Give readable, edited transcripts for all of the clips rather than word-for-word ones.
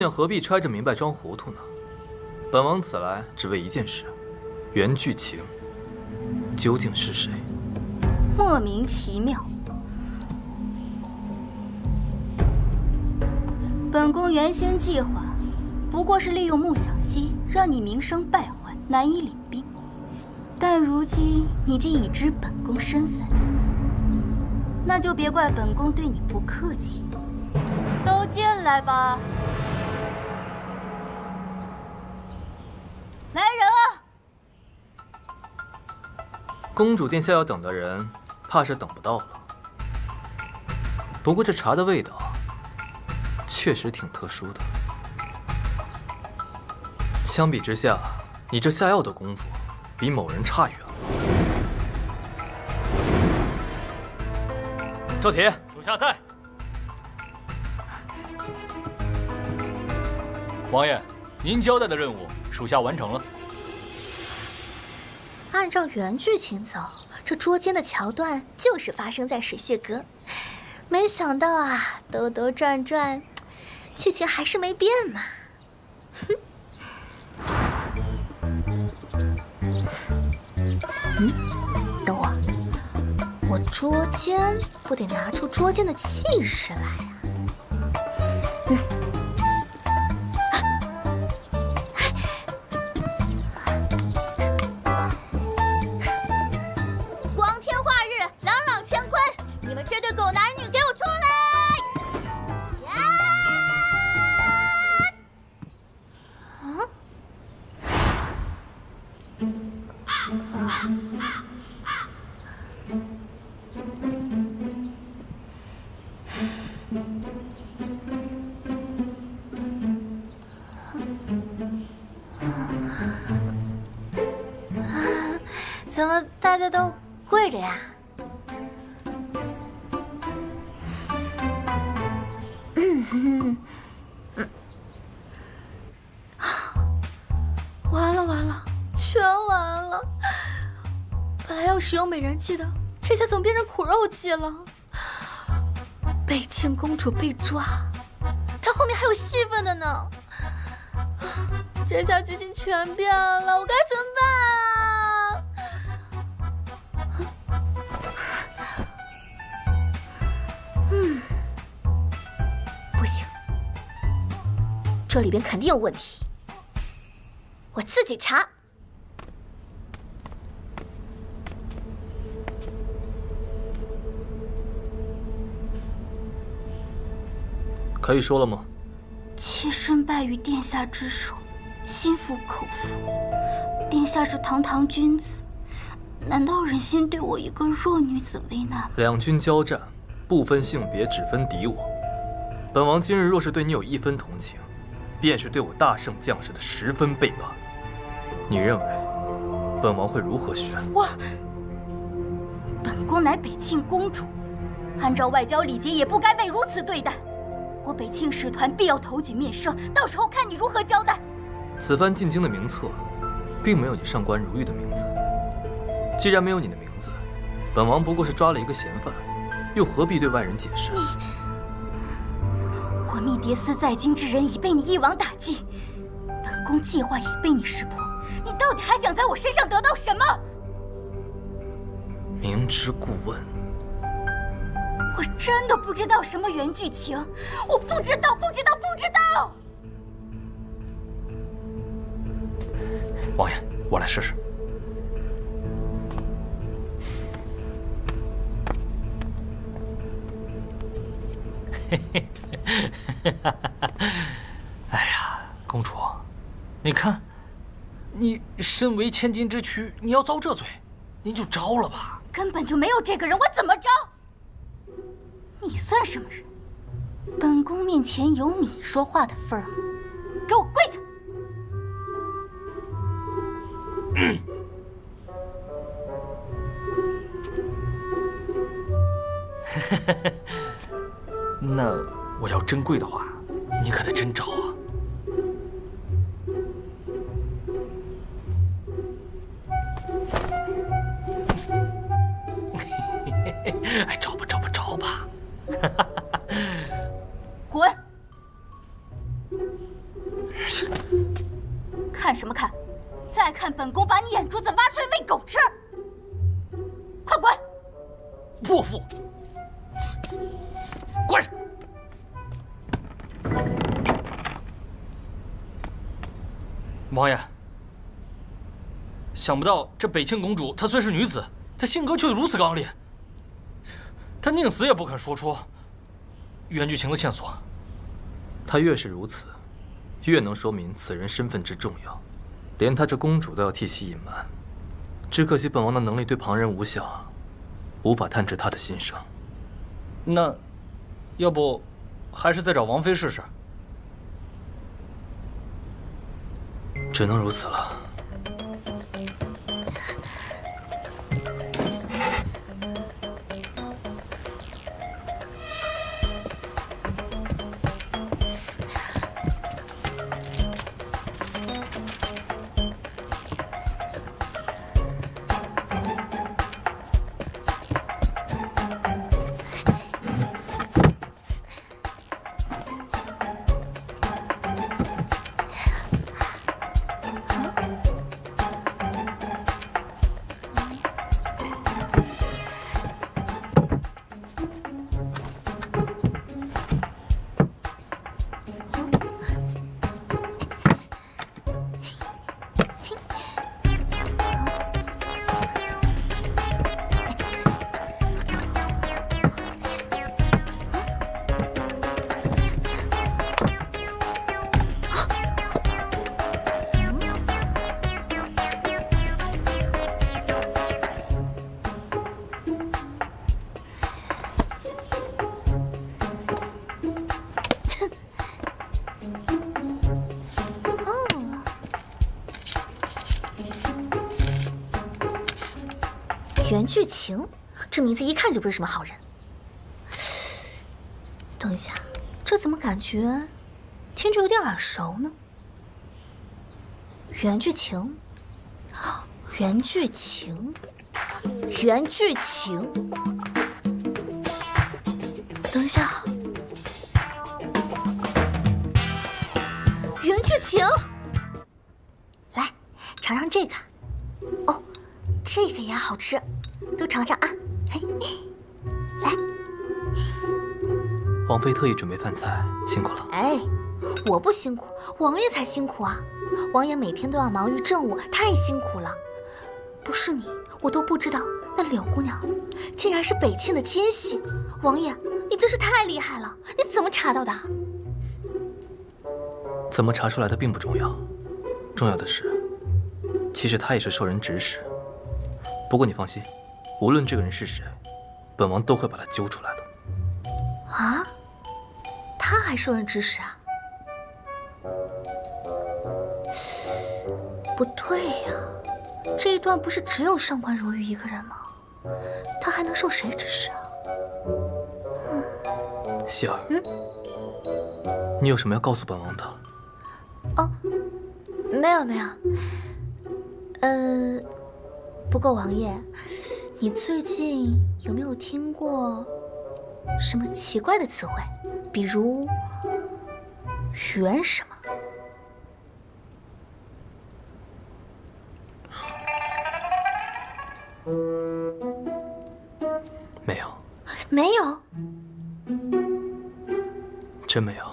何必揣着明白装糊涂呢？本王此来只为一件事：袁巨情究竟是谁？莫名其妙。本宫原先计划不过是利用穆小溪，让你名声败坏，难以领兵。但如今你既已知本宫身份，那就别怪本宫对你不客气。都进来吧。来人啊！公主殿下要等的人，怕是等不到了。不过这茶的味道确实挺特殊的。相比之下，你这下药的功夫比某人差远了。赵铁，属下在。王爷，您交代的任务，属下完成了。按照原剧情走，这捉奸的桥段就是发生在水榭阁。没想到啊，兜兜转转，剧情还是没变嘛。等会儿，我捉奸不得拿出捉奸的气势来啊！光天化日，朗朗乾坤，你们这对狗男女给我出来！呀！怎么大家都跪着呀？完了完了，全完了！本来要使用美人计的，这下怎么变成苦肉计了？北庆公主被抓，她后面还有戏份的呢。这下剧情全变了，我该怎么办啊？不行，这里边肯定有问题，我自己查。可以说了吗？妾身败于殿下之手，心服口服。殿下是堂堂君子，难道忍心对我一个弱女子为难吗？两军交战，不分性别，只分敌我。本王今日若是对你有一分同情，便是对我大圣将士的10分背叛。你认为，本王会如何选？本宫乃北庆公主，按照外交礼节，也不该被如此对待。我北庆使团必要头举面圣，到时候看你如何交代。此番进京的名册，并没有你上官如玉的名字。既然没有你的名字，本王不过是抓了一个嫌犯，又何必对外人解释？我密蝶司在京之人已被你一网打尽，本宫计划也被你识破，你到底还想在我身上得到什么？明知故问。我真的不知道什么原剧情，我不知道。王爷，我来试试。哎呀，公主，你看，你身为千金之躯，你要遭这罪，您就招了吧。根本就没有这个人，我怎么招？你算什么人？本宫面前有你说话的份儿吗？给我跪下！那我要真跪的话，你可得真招啊！哎，招吧！滚！看什么看？再看本宫把你眼珠子挖出来喂狗吃！快滚！泼妇，滚！王爷，想不到这北庆公主，她虽是女子，她性格却如此刚烈。她宁死也不肯说出袁巨情的线索。她越是如此，越能说明此人身份之重要，连她这公主都要替其隐瞒。只可惜本王的能力对旁人无效，无法探知她的心声。那，要不，还是再找王妃试试？只能如此了。袁巨情，这名字一看就不是什么好人。等一下，这怎么感觉听着有点耳熟呢？袁巨情，袁巨情，袁巨情。等一下，袁巨情，来尝尝这个。哦，这个也好吃。都尝尝啊！嘿，来，王妃特意准备饭菜，辛苦了。哎，我不辛苦，王爷才辛苦啊！王爷每天都要忙于政务，太辛苦了。不是你，我都不知道那柳姑娘竟然是北庆的奸细。王爷，你真是太厉害了！你怎么查到的？怎么查出来的并不重要，重要的是，其实她也是受人指使。不过你放心。无论这个人是谁，本王都会把他揪出来的。啊？他还受人指使啊？不对呀，这一段不是只有上官如玉一个人吗？他还能受谁指使啊？希儿，你有什么要告诉本王的？哦，没有没有。不过王爷。你最近有没有听过什么奇怪的词汇？比如“袁”什么？没有。没有？真没有。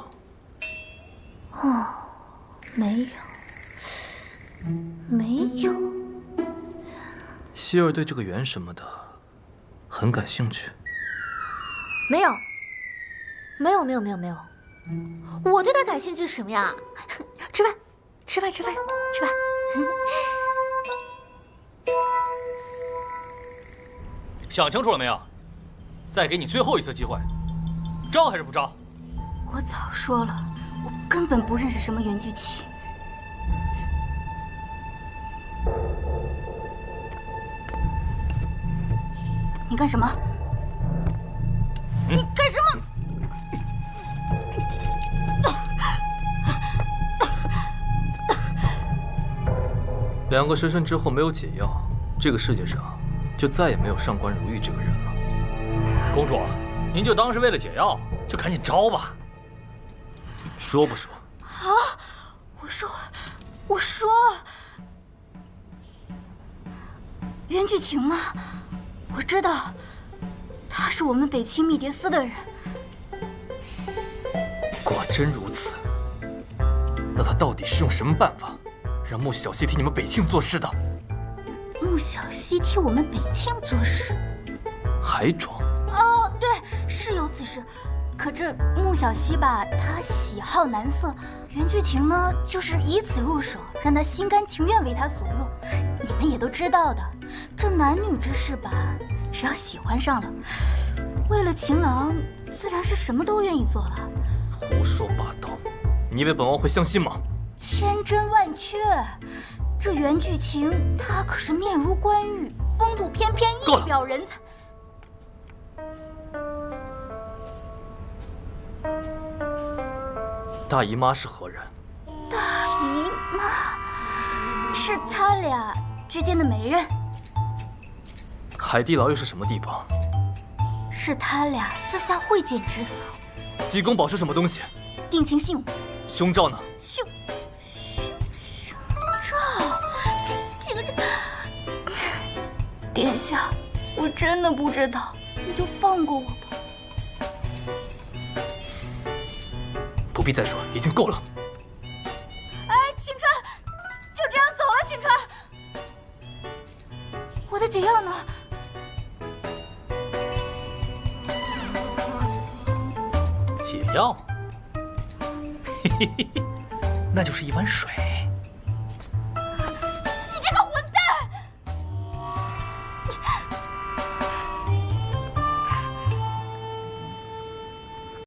哦，没有，没有。希儿对这个袁什么的很感兴趣。没有，没有，没有，没有，没有。我对他感兴趣什么呀？吃饭，吃饭，吃饭，吃饭。想清楚了没有？再给你最后一次机会，招还是不招？我早说了，我根本不认识什么袁巨情。你干什么？你干什么？2个时辰之后没有解药，这个世界上就再也没有上官如玉这个人了。公主，您就当是为了解药，就赶紧招吧。说不说？啊！我我说，袁巨晴吗？我知道，他是我们北清密蝶司的人。果真如此，那他到底是用什么办法，让穆小西替你们北庆做事的？穆小西替我们北庆做事？还装？哦，对，是有此事。可这穆小西吧，她喜好男色，袁巨晴呢，就是以此入手，让她心甘情愿为他所用。你们也都知道的，这男女之事吧，只要喜欢上了，为了情郎，自然是什么都愿意做了。胡说八道！你以为本王会相信吗？千真万确，这袁巨晴她可是面如冠玉，风度翩翩，一表人才。大姨妈是何人？大姨妈是他俩之间的媒人。海地牢又是什么地方？是他俩私下会见之所。济公宝是什么东西？定情信物。胸罩呢？胸罩，这个，殿下，我真的不知道，你就放过我吧。不必再说，已经够了。哎，青川，就这样走了，青川。我的解药呢？解药？嘿嘿嘿，那就是一碗水。